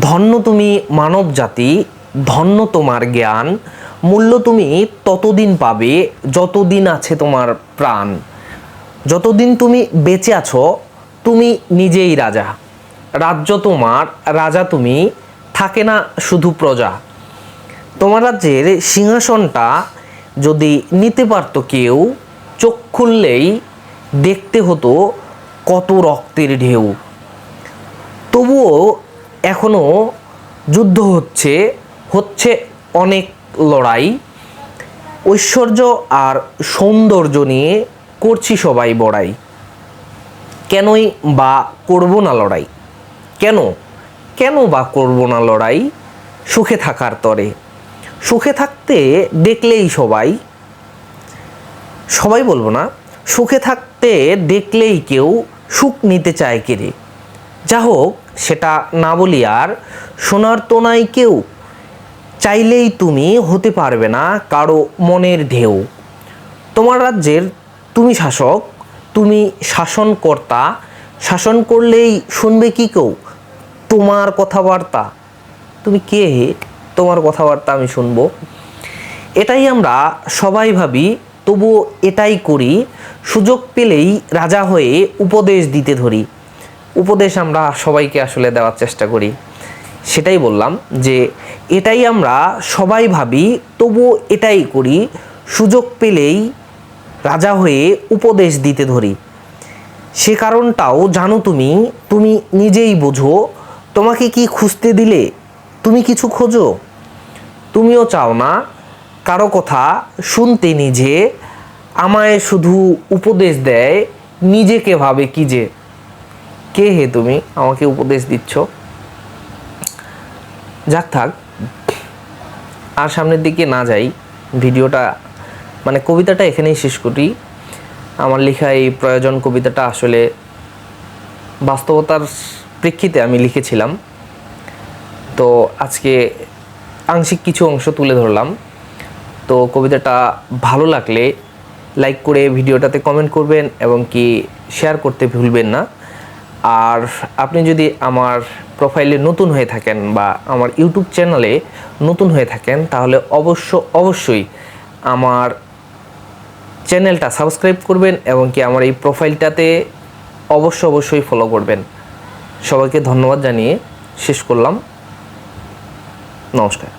ধন্য তুমি মানব জাতি, ধন্য তোমার জ্ঞান, মূল্য তুমি ততদিন পাবে যতদিন আছে তোমার প্রাণ। যতদিন তুমি বেঁচে আছো তুমি নিজেই রাজা। রাজ্য তোমার, রাজা তুমি, থাকে না শুধু প্রজা। তোমার রাজ্যের সিংহাসনটা যদি নিতে পারতো কেউ, চোখ খুললেই দেখতে হতো কত রক্তের ঢেউ। তবুও এখনও যুদ্ধ হচ্ছে, হচ্ছে অনেক লড়াই। ঐশ্বর্য আর সৌন্দর্য নিয়ে করছি সবাই বড়াই। কেনই বা করব না লড়াই? কেন কেন বা করব না লড়াই? সুখে থাকার তরে, সুখে থাকতে দেখলেই সবাই, সবাই বলবো না, সুখে থাকতে দেখলেই কেউ সুখ নিতে চায় কেড়ে। যা হোক সেটা না বলি আর, শোনার তো নাই কেউ। চাইলেই তুমি হতে পারবে না কারো মনের ঢেউ। তোমার রাজ্যের তুমি শাসক, তুমি শাসনকর্তা। শাসন করলেই শুনবে কি কেউ তোমার কথাবার্তা? তুমি কে হে, তোমার কথাবার্তা আমি শুনবো? এটাই আমরা সবাই ভাবি, তবুও এটাই করি। সুযোগ পেলেই রাজা হয়ে উপদেশ দিতে ধরি। উপদেশ আমরা সবাইকে আসলে দেওয়ার চেষ্টা করি। সেটাই বললাম যে এটাই আমরা সবাই ভাবি, তবুও এটাই করি। সুযোগ পেলেই রাজা হয়ে উপদেশ দিতে ধরি। সে কারণটাও জানো তুমি, তুমি নিজেই বোঝো। তোমাকে কি খুঁজতে দিলে তুমি কিছু খোঁজো? তুমিও চাও না কারো কথা শুনতে নিজে, আমায় শুধু উপদেশ দেয় নিজেকে ভাবে কি যে। কে হে তুমি আমাকে উপদেশ দিচ্ছ? যাক থাক, আর সামনের দিকে না যাই। ভিডিওটা মানে কবিতাটা এখানেই শেষ করি। আমার লেখা এই প্রয়োজন কবিতাটা আসলে বাস্তবতার প্রেক্ষিতে আমি লিখেছিলাম। তো আজকে আংশিক কিছু অংশ তুলে ধরলাম। তো কবিতাটা ভালো লাগলে লাইক করে ভিডিওটাতে কমেন্ট করবেন এবং কি শেয়ার করতে ভুলবেন না। আর আপনি যদি আমার প্রোফাইলে নতুন হয়ে থাকেন বা আমার ইউটিউব চ্যানেলে নতুন হয়ে থাকেন, তাহলে অবশ্যই আমার চ্যানেলটা সাবস্ক্রাইব করবেন এবং কি আমার এই প্রোফাইলটাতে অবশ্যই ফলো করবেন। সবাইকে ধন্যবাদ জানিয়ে শেষ করলাম। নমস্কার।